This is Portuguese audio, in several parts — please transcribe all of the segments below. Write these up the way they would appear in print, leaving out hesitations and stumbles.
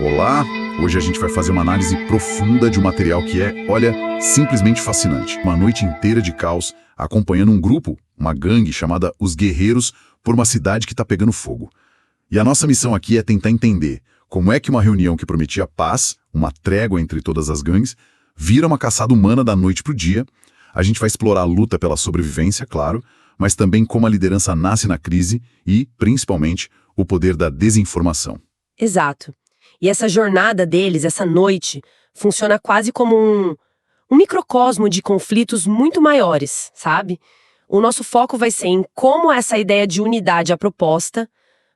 Olá! Hoje a gente vai fazer uma análise profunda de um material que é, olha, simplesmente fascinante. Uma noite inteira de caos, acompanhando um grupo, uma gangue chamada Os Guerreiros, por uma cidade que está pegando fogo. E a nossa missão aqui é tentar entender como é que uma reunião que prometia paz, uma trégua entre todas as gangues, vira uma caçada humana da noite pro dia. A gente vai explorar a luta pela sobrevivência, claro, mas também como a liderança nasce na crise e, principalmente, o poder da desinformação. Exato. E essa jornada deles, essa noite, funciona quase como um microcosmo de conflitos muito maiores, sabe? O nosso foco vai ser em como essa ideia de unidade é proposta,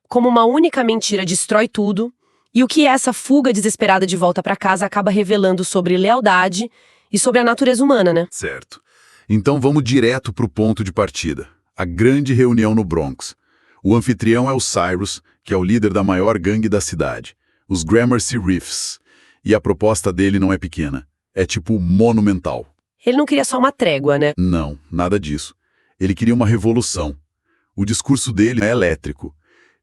como uma única mentira destrói tudo, e o que essa fuga desesperada de volta para casa acaba revelando sobre lealdade e sobre a natureza humana, né? Certo. Então vamos direto para o ponto de partida. A grande reunião no Bronx. O anfitrião é o Cyrus, que é o líder da maior gangue da cidade, os Gramercy Riffs. E a proposta dele não é pequena. É tipo monumental. Ele não queria só uma trégua, né? Não, nada disso. Ele queria uma revolução. O discurso dele é elétrico.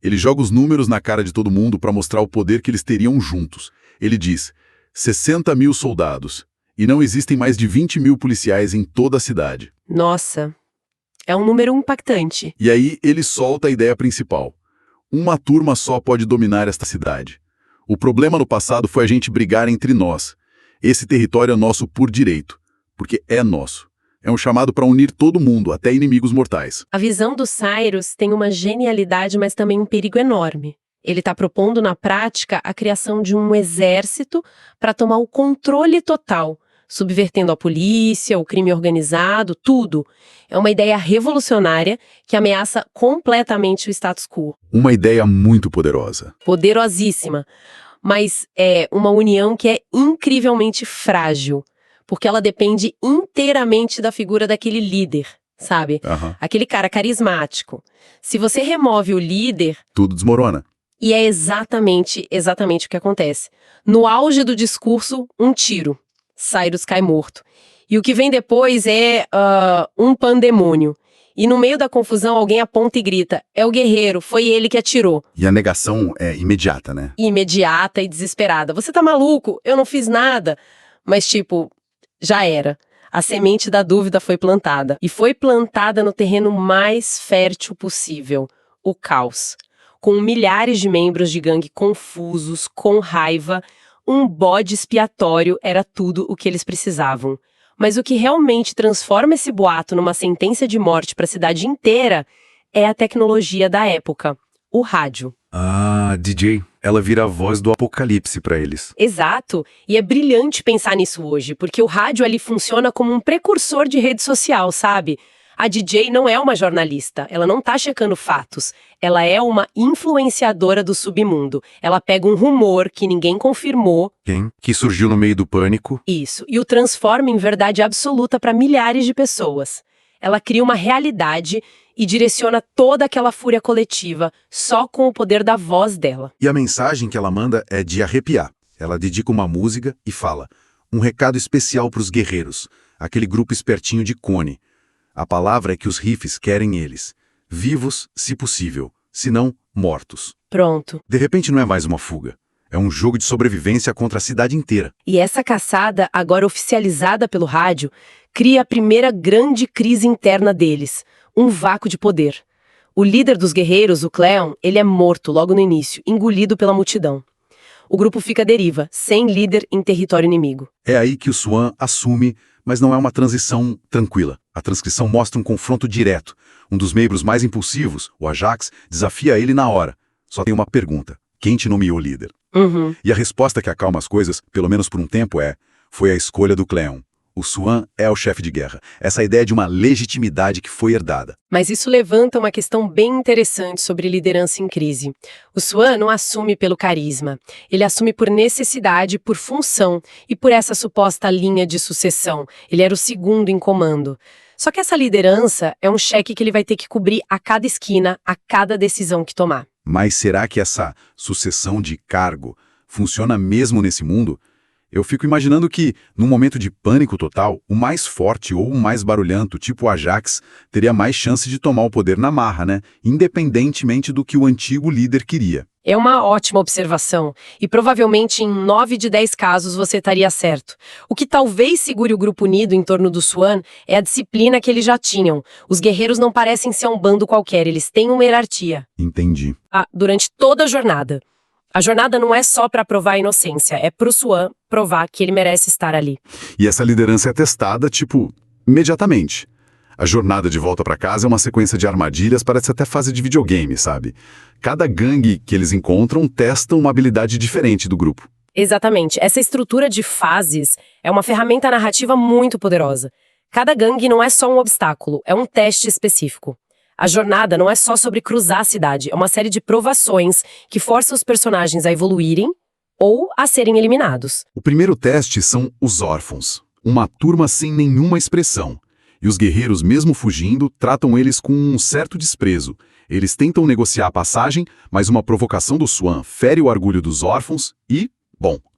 Ele joga os números na cara de todo mundo para mostrar o poder que eles teriam juntos. Ele diz, 60 mil soldados. E não existem mais de 20 mil policiais em toda a cidade. Nossa, é um número impactante. E aí ele solta a ideia principal. Uma turma só pode dominar esta cidade. O problema no passado foi a gente brigar entre nós. Esse território é nosso por direito, porque é nosso. É um chamado para unir todo mundo, até inimigos mortais. A visão do Cyrus tem uma genialidade, mas também um perigo enorme. Ele está propondo na prática a criação de um exército para tomar o controle total, subvertendo a polícia, o crime organizado, tudo. É uma ideia revolucionária que ameaça completamente o status quo. Uma ideia muito poderosa. Poderosíssima, mas é uma união que é incrivelmente frágil, porque ela depende inteiramente da figura daquele líder, sabe? Aquele cara carismático. Se você remove o líder... Tudo desmorona. E é exatamente o que acontece. No auge do discurso, um tiro. Cyrus cai morto. E o que vem depois é um pandemônio. E no meio da confusão, alguém aponta e grita, é o guerreiro, foi ele que atirou. E a negação é imediata, né? Imediata e desesperada. Você tá maluco? Eu não fiz nada. Mas tipo, já era. A semente da dúvida foi plantada. E foi plantada no terreno mais fértil possível. O caos. Com milhares de membros de gangue confusos, com raiva, um bode expiatório era tudo o que eles precisavam. Mas o que realmente transforma esse boato numa sentença de morte para a cidade inteira é a tecnologia da época, o rádio. Ah, DJ, ela vira a voz do apocalipse para eles. Exato, e é brilhante pensar nisso hoje, porque o rádio ali funciona como um precursor de rede social, sabe? A DJ não é uma jornalista, ela não tá checando fatos, ela é uma influenciadora do submundo. Ela pega um rumor que ninguém confirmou. Quem? Que surgiu no meio do pânico. Isso, e o transforma em verdade absoluta para milhares de pessoas. Ela cria uma realidade e direciona toda aquela fúria coletiva só com o poder da voz dela. E a mensagem que ela manda é de arrepiar. Ela dedica uma música e fala, um recado especial para os guerreiros, aquele grupo espertinho de Cone. A palavra é que os Riffs querem eles, vivos, se possível, se não, mortos. Pronto. De repente não é mais uma fuga. É um jogo de sobrevivência contra a cidade inteira. E essa caçada, agora oficializada pelo rádio, cria a primeira grande crise interna deles, um vácuo de poder. O líder dos guerreiros, o Cleon, ele é morto logo no início, engolido pela multidão. O grupo fica à deriva, sem líder em território inimigo. É aí que o Swan assume, mas não é uma transição tranquila. A transcrição mostra um confronto direto. Um dos membros mais impulsivos, o Ajax, desafia ele na hora. Só tem uma pergunta. Quem te nomeou líder? E a resposta que acalma as coisas, pelo menos por um tempo, foi a escolha do Cleon. O Swan é o chefe de guerra. Essa ideia de uma legitimidade que foi herdada. Mas isso levanta uma questão bem interessante sobre liderança em crise. O Swan não assume pelo carisma. Ele assume por necessidade, por função e por essa suposta linha de sucessão. Ele era o segundo em comando. Só que essa liderança é um cheque que ele vai ter que cobrir a cada esquina, a cada decisão que tomar. Mas será que essa sucessão de cargo funciona mesmo nesse mundo? Eu fico imaginando que, num momento de pânico total, o mais forte ou o mais barulhento, tipo o Ajax, teria mais chance de tomar o poder na marra, né? Independentemente do que o antigo líder queria. É uma ótima observação, e provavelmente em 9 de 10 casos você estaria certo. O que talvez segure o grupo unido em torno do Swan é a disciplina que eles já tinham. Os guerreiros não parecem ser um bando qualquer, eles têm uma hierarquia. Entendi. Durante toda a jornada. A jornada não é só para provar a inocência, é pro Swan provar que ele merece estar ali. E essa liderança é testada, imediatamente. A jornada de volta para casa é uma sequência de armadilhas, parece até fase de videogame, sabe? Cada gangue que eles encontram testa uma habilidade diferente do grupo. Exatamente. Essa estrutura de fases é uma ferramenta narrativa muito poderosa. Cada gangue não é só um obstáculo, é um teste específico. A jornada não é só sobre cruzar a cidade, é uma série de provações que forçam os personagens a evoluírem ou a serem eliminados. O primeiro teste são os órfãos, uma turma sem nenhuma expressão. E os guerreiros, mesmo fugindo, tratam eles com um certo desprezo. Eles tentam negociar a passagem, mas uma provocação do Swan fere o orgulho dos órfãos e,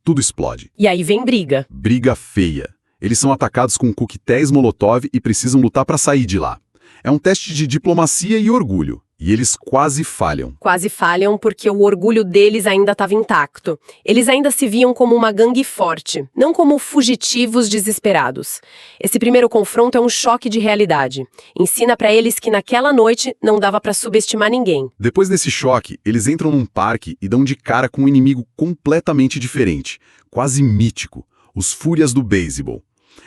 tudo explode. E aí vem briga. Briga feia. Eles são atacados com coquetéis Molotov e precisam lutar para sair de lá. É um teste de diplomacia e orgulho. E eles quase falham. Quase falham porque o orgulho deles ainda estava intacto. Eles ainda se viam como uma gangue forte, não como fugitivos desesperados. Esse primeiro confronto é um choque de realidade. Ensina para eles que naquela noite não dava para subestimar ninguém. Depois desse choque, eles entram num parque e dão de cara com um inimigo completamente diferente, quase mítico, os Fúrias do Beisebol.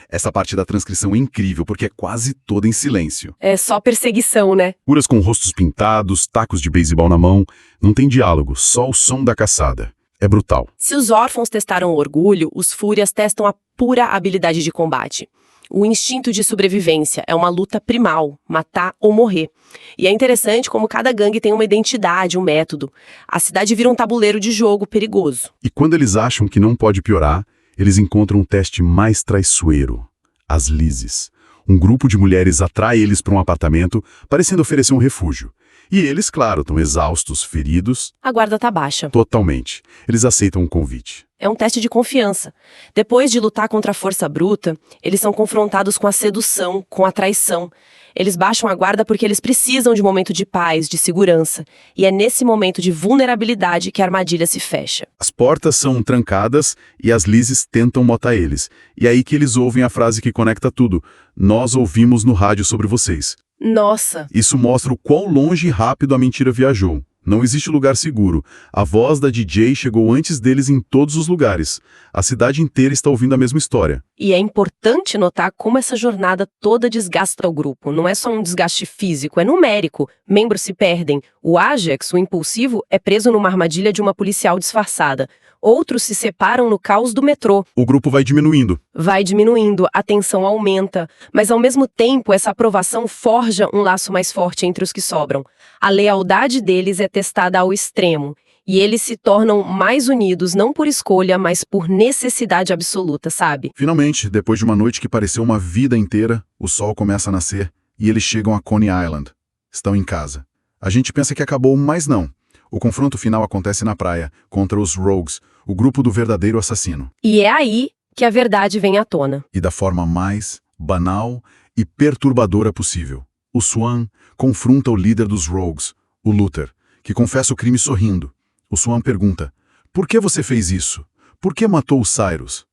Essa parte da transcrição é incrível porque é quase toda em silêncio. É só perseguição, né? Fúrias com rostos pintados, tacos de beisebol na mão, não tem diálogo, só o som da caçada. É brutal. Se os órfãos testaram o orgulho, os Fúrias testam a pura habilidade de combate. O instinto de sobrevivência é uma luta primal, matar ou morrer. E é interessante como cada gangue tem uma identidade, um método. A cidade vira um tabuleiro de jogo perigoso. E quando eles acham que não pode piorar, eles encontram um teste mais traiçoeiro, as Lises. Um grupo de mulheres atrai eles para um apartamento, parecendo oferecer um refúgio. E eles, claro, estão exaustos, feridos. A guarda tá baixa. Totalmente. Eles aceitam o convite. É um teste de confiança. Depois de lutar contra a força bruta, eles são confrontados com a sedução, com a traição. Eles baixam a guarda porque eles precisam de um momento de paz, de segurança. E é nesse momento de vulnerabilidade que a armadilha se fecha. As portas são trancadas e as Lises tentam matar eles. E é aí que eles ouvem a frase que conecta tudo. Nós ouvimos no rádio sobre vocês. Nossa! Isso mostra o quão longe e rápido a mentira viajou. Não existe lugar seguro. A voz da DJ chegou antes deles em todos os lugares. A cidade inteira está ouvindo a mesma história. E é importante notar como essa jornada toda desgasta o grupo. Não é só um desgaste físico, é numérico. Membros se perdem. O Ajax, o impulsivo, é preso numa armadilha de uma policial disfarçada. Outros se separam no caos do metrô. O grupo vai diminuindo. Vai diminuindo, a tensão aumenta, mas ao mesmo tempo essa aprovação forja um laço mais forte entre os que sobram. A lealdade deles é testada ao extremo, e eles se tornam mais unidos não por escolha, mas por necessidade absoluta, sabe? Finalmente, depois de uma noite que pareceu uma vida inteira, o sol começa a nascer e eles chegam a Coney Island. Estão em casa. A gente pensa que acabou, mas não. O confronto final acontece na praia, contra os Rogues, o grupo do verdadeiro assassino. E é aí que a verdade vem à tona. E da forma mais banal e perturbadora possível. O Swan confronta o líder dos Rogues, o Luther, que confessa o crime sorrindo. O Swan pergunta, por que você fez isso? Por que matou o Cyrus?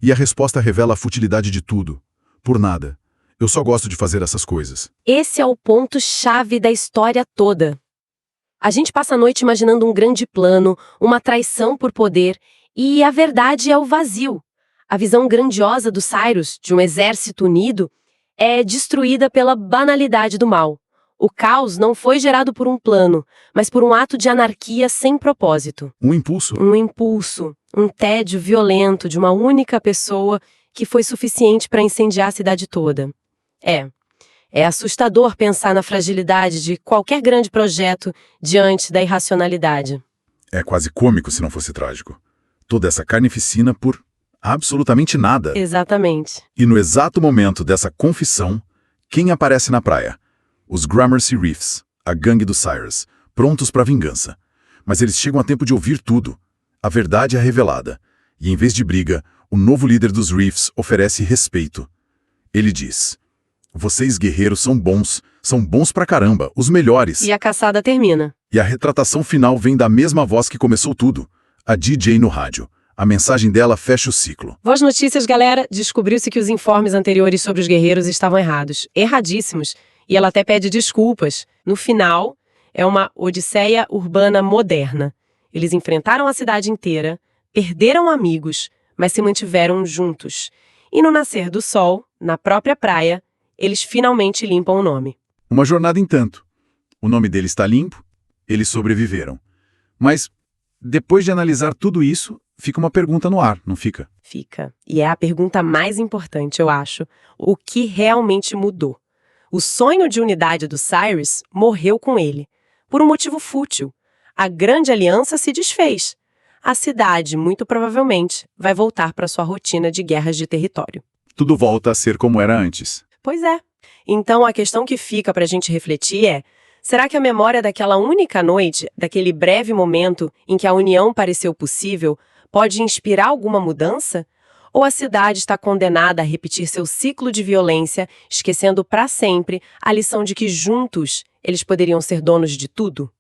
E a resposta revela a futilidade de tudo. Por nada. Eu só gosto de fazer essas coisas. Esse é o ponto-chave da história toda. A gente passa a noite imaginando um grande plano, uma traição por poder, e a verdade é o vazio. A visão grandiosa do Cyrus, de um exército unido, é destruída pela banalidade do mal. O caos não foi gerado por um plano, mas por um ato de anarquia sem propósito. Um impulso. Um impulso, um tédio violento de uma única pessoa que foi suficiente para incendiar a cidade toda. É assustador pensar na fragilidade de qualquer grande projeto diante da irracionalidade. É quase cômico se não fosse trágico. Toda essa carnificina por absolutamente nada. Exatamente. E no exato momento dessa confissão, quem aparece na praia? Os Gramercy Reefs, a gangue do Cyrus, prontos para vingança. Mas eles chegam a tempo de ouvir tudo. A verdade é revelada. E em vez de briga, o novo líder dos Reefs oferece respeito. Ele diz: vocês guerreiros são bons pra caramba, os melhores. E a caçada termina. E a retratação final vem da mesma voz que começou tudo, a DJ no rádio. A mensagem dela fecha o ciclo. Voz Notícias, galera, descobriu-se que os informes anteriores sobre os guerreiros estavam errados, erradíssimos, e ela até pede desculpas. No final, é uma odisseia urbana moderna. Eles enfrentaram a cidade inteira, perderam amigos, mas se mantiveram juntos. E no nascer do sol, na própria praia, eles finalmente limpam o nome. Uma jornada em tanto. O nome dele está limpo, eles sobreviveram. Mas, depois de analisar tudo isso, fica uma pergunta no ar, não fica? Fica. E é a pergunta mais importante, eu acho. O que realmente mudou? O sonho de unidade do Cyrus morreu com ele, por um motivo fútil. A grande aliança se desfez. A cidade, muito provavelmente, vai voltar para sua rotina de guerras de território. Tudo volta a ser como era antes. Pois é. Então, a questão que fica para a gente refletir é: será que a memória daquela única noite, daquele breve momento em que a união pareceu possível, pode inspirar alguma mudança? Ou a cidade está condenada a repetir seu ciclo de violência, esquecendo para sempre a lição de que juntos eles poderiam ser donos de tudo?